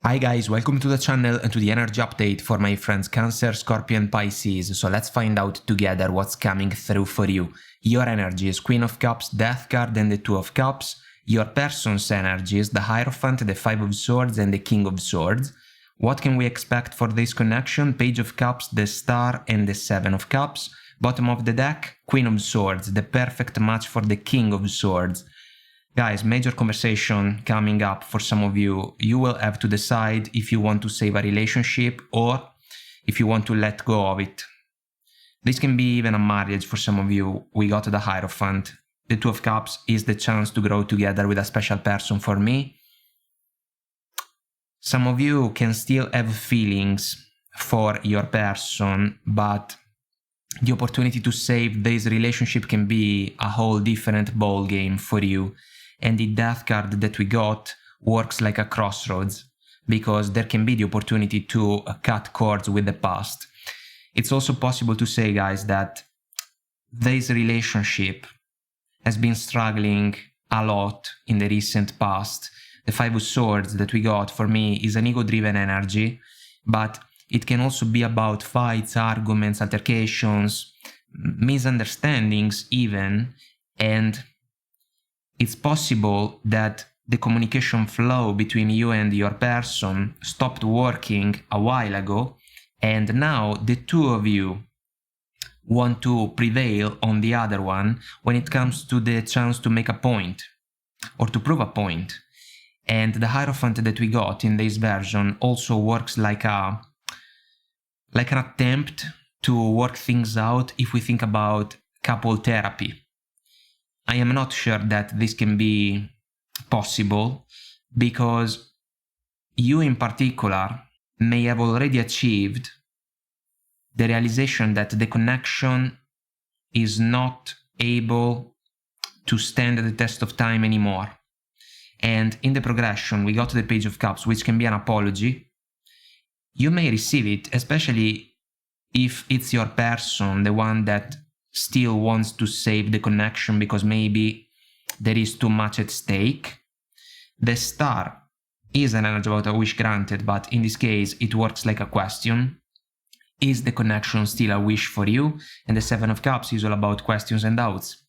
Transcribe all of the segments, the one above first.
Hi guys, welcome to the channel and to the energy update for my friends Cancer, Scorpion, Pisces. So let's find out together what's coming through for you. Your energy is Queen of Cups, Death card and the Two of Cups. Your person's energy is the Hierophant, the Five of Swords and the King of Swords. What can we expect for this connection? Page of Cups, the Star and the Seven of Cups. Bottom of the deck, Queen of Swords, the perfect match for the King of Swords. Guys, major conversation coming up for some of you. You will have to decide if you want to save a relationship or if you want to let go of it. This can be even a marriage for some of you. We got the Hierophant. The Two of Cups is the chance to grow together with a special person for me. Some of you can still have feelings for your person, but the opportunity to save this relationship can be a whole different ball game for you. And the Death card that we got works like a crossroads, because there can be the opportunity to cut cords with the past. It's also possible to say, guys, that this relationship has been struggling a lot in the recent past. The Five of Swords that we got, for me, is an ego-driven energy, but it can also be about fights, arguments, altercations, misunderstandings even, and it's possible that the communication flow between you and your person stopped working a while ago, and now the two of you want to prevail on the other one when it comes to the chance to make a point or to prove a point. And the Hierophant that we got in this version also works like an attempt to work things out if we think about couple therapy. I am not sure that this can be possible, because you in particular may have already achieved the realization that the connection is not able to stand the test of time anymore. And in the progression, we got to the Page of Cups, which can be an apology. You may receive it, especially if it's your person, the one that still wants to save the connection because maybe there is too much at stake. The Star is an energy about a wish granted, but in this case it works like a question. Is the connection still a wish for you? And the Seven of Cups is all about questions and doubts.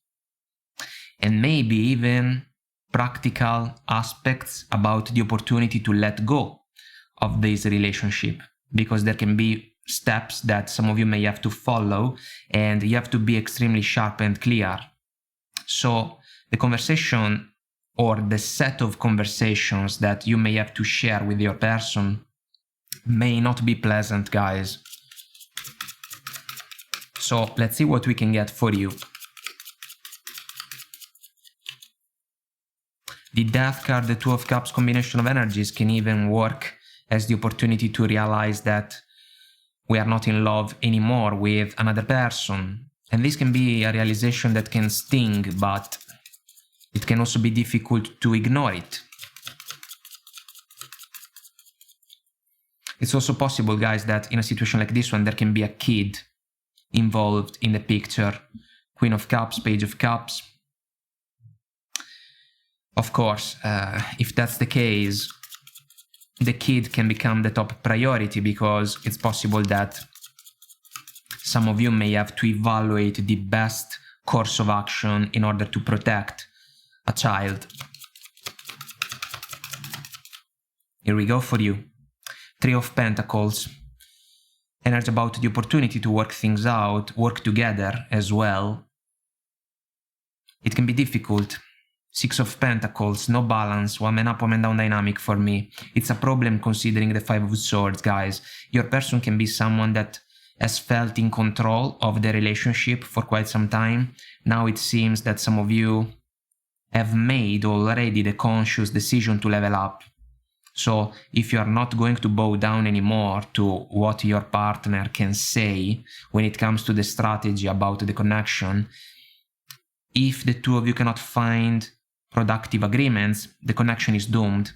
And maybe even practical aspects about the opportunity to let go of this relationship, because there can be steps that some of you may have to follow, and you have to be extremely sharp and clear. So the conversation or the set of conversations that you may have to share with your person may not be pleasant, guys. So let's see what we can get for you. The Death card, the Two of Cups combination of energies can even work as the opportunity to realize that we are not in love anymore with another person. And this can be a realization that can sting, but it can also be difficult to ignore it. It's also possible, guys, that in a situation like this one, there can be a kid involved in the picture. Queen of Cups, Page of Cups. Of course, if that's the case, the kid can become the top priority, because it's possible that some of you may have to evaluate the best course of action in order to protect a child. Here we go for you. Three of Pentacles. Energy about the opportunity to work things out, work together as well. It can be difficult. Six of Pentacles, no balance, woman up, woman down dynamic for me. It's a problem considering the Five of Swords, guys. Your person can be someone that has felt in control of the relationship for quite some time. Now it seems that some of you have made already the conscious decision to level up. So if you are not going to bow down anymore to what your partner can say when it comes to the strategy about the connection, if the two of you cannot find productive agreements, the connection is doomed.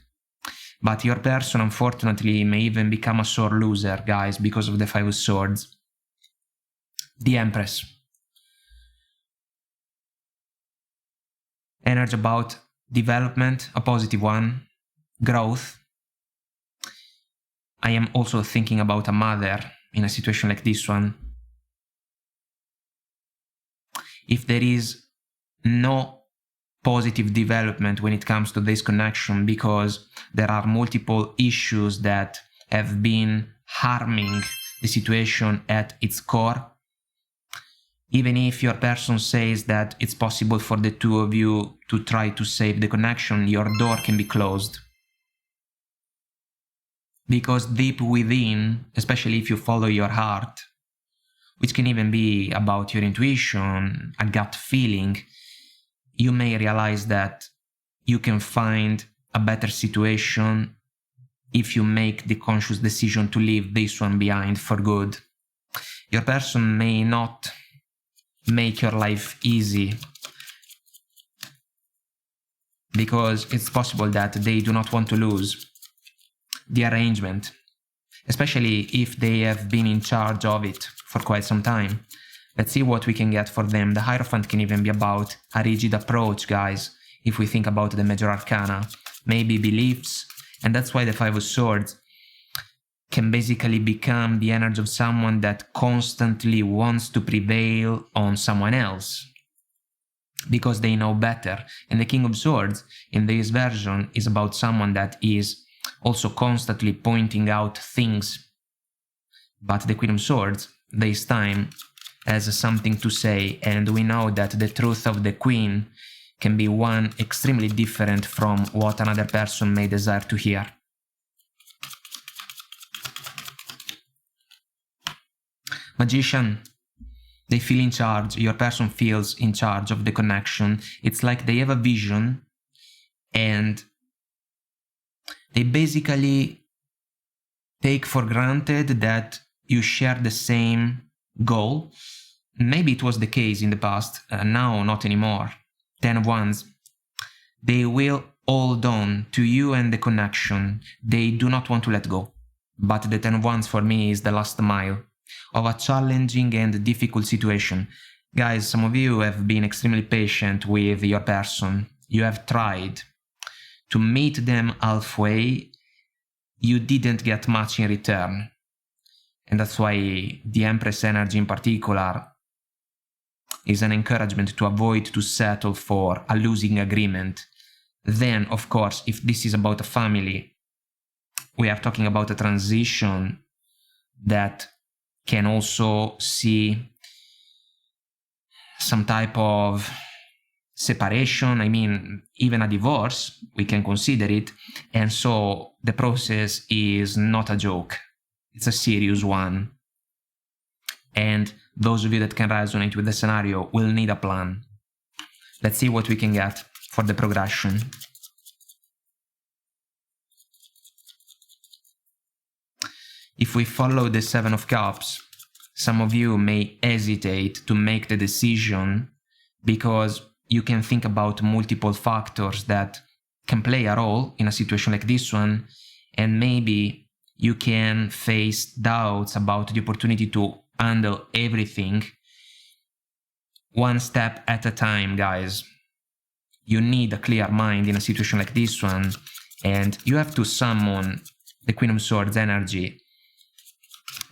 But your person, unfortunately, may even become a sore loser, guys, because of the Five of Swords. The Empress. Energy about development, a positive one. Growth. I am also thinking about a mother in a situation like this one. If there is no positive development when it comes to this connection, because there are multiple issues that have been harming the situation at its core, even if your person says that it's possible for the two of you to try to save the connection, your door can be closed. Because deep within, especially if you follow your heart, which can even be about your intuition, a gut feeling, you may realize that you can find a better situation if you make the conscious decision to leave this one behind for good. Your person may not make your life easy, because it's possible that they do not want to lose the arrangement, especially if they have been in charge of it for quite some time. Let's see what we can get for them. The Hierophant can even be about a rigid approach, guys, if we think about the major arcana, maybe beliefs, and that's why the Five of Swords can basically become the energy of someone that constantly wants to prevail on someone else because they know better. And the King of Swords in this version is about someone that is also constantly pointing out things. But the Queen of Swords, this time, has something to say, and we know that the truth of the Queen can be one extremely different from what another person may desire to hear. Magician, they feel in charge, your person feels in charge of the connection. It's like they have a vision and they basically take for granted that you share the same goal. Maybe it was the case in the past, now not anymore. 10 of Wands. They will hold on to you and the connection. They do not want to let go. But the 10 of Wands for me is the last mile of a challenging and difficult situation. Guys, some of you have been extremely patient with your person. You have tried to meet them halfway. You didn't get much in return. And that's why the Empress energy in particular is an encouragement to avoid to settle for a losing agreement. Then, of course, if this is about a family, we are talking about a transition that can also see some type of separation. I mean, even a divorce, we can consider it. And so the process is not a joke. It's a serious one. And those of you that can resonate with the scenario will need a plan. Let's see what we can get for the progression. If we follow the Seven of Cups, some of you may hesitate to make the decision because you can think about multiple factors that can play a role in a situation like this one, and maybe you can face doubts about the opportunity to handle everything one step at a time, guys. You need a clear mind in a situation like this one, and you have to summon the Queen of Swords energy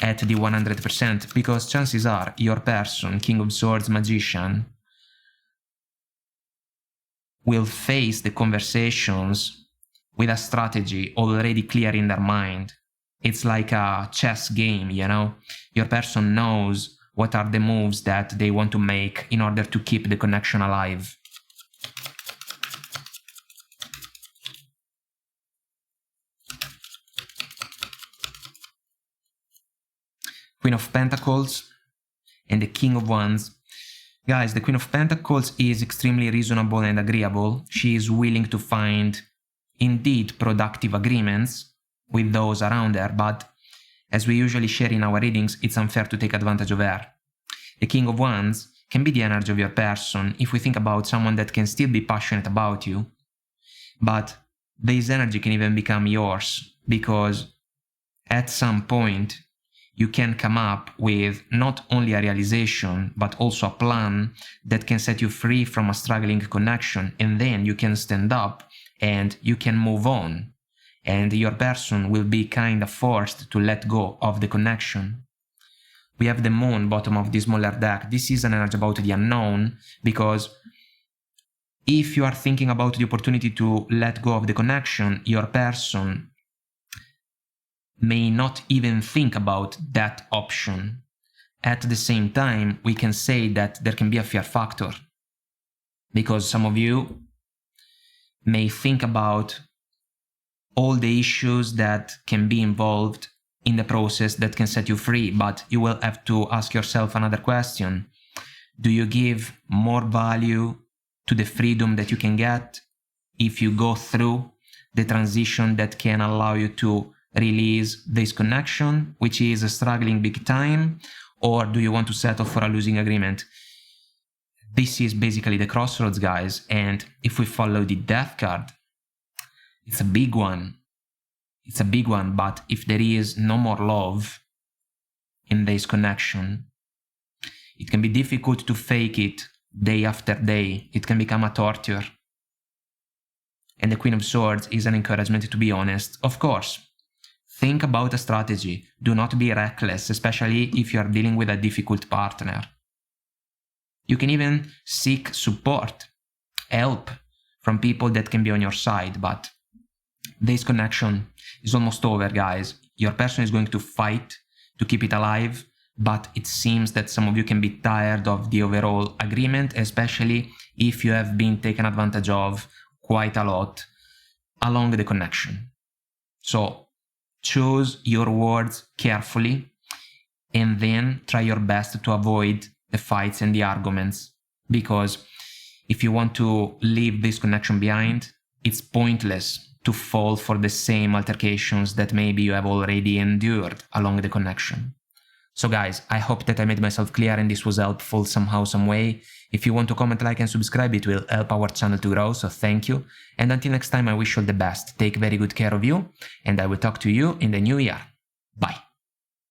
at the 100%, because chances are your person, King of Swords, Magician, will face the conversations with a strategy already clear in their mind. It's like a chess game, you know? Your person knows what are the moves that they want to make in order to keep the connection alive. Queen of Pentacles and the King of Wands. Guys, the Queen of Pentacles is extremely reasonable and agreeable. She is willing to find indeed productive agreements with those around her, but as we usually share in our readings, it's unfair to take advantage of her. The King of Wands can be the energy of your person if we think about someone that can still be passionate about you, but this energy can even become yours, because at some point you can come up with not only a realization, but also a plan that can set you free from a struggling connection, and then you can stand up and you can move on. and your person will be kind of forced to let go of the connection. We have the moon bottom of this smaller deck. This is an energy about the unknown, because if you are thinking about the opportunity to let go of the connection, your person may not even think about that option. At the same time, we can say that there can be a fear factor, because some of you may think about all the issues that can be involved in the process that can set you free, but you will have to ask yourself another question. Do you give more value to the freedom that you can get if you go through the transition that can allow you to release this connection, which is struggling big time, or do you want to settle for a losing agreement? This is basically the crossroads, guys, and if we follow the death card, it's a big one. It's a big one, but if there is no more love in this connection, it can be difficult to fake it day after day. It can become a torture. And the Queen of Swords is an encouragement to be honest. Of course, think about a strategy. Do not be reckless, especially if you are dealing with a difficult partner. You can even seek support, help from people that can be on your side, but this connection is almost over, guys. Your person is going to fight to keep it alive, but it seems that some of you can be tired of the overall agreement, especially if you have been taken advantage of quite a lot along the connection. So choose your words carefully and then try your best to avoid the fights and the arguments, because if you want to leave this connection behind, it's pointless to fall for the same altercations that maybe you have already endured along the connection. So guys, I hope that I made myself clear and this was helpful somehow, some way. If you want to comment, like and subscribe, it will help our channel to grow, so thank you. And until next time, I wish you all the best. Take very good care of you, and I will talk to you in the new year. Bye.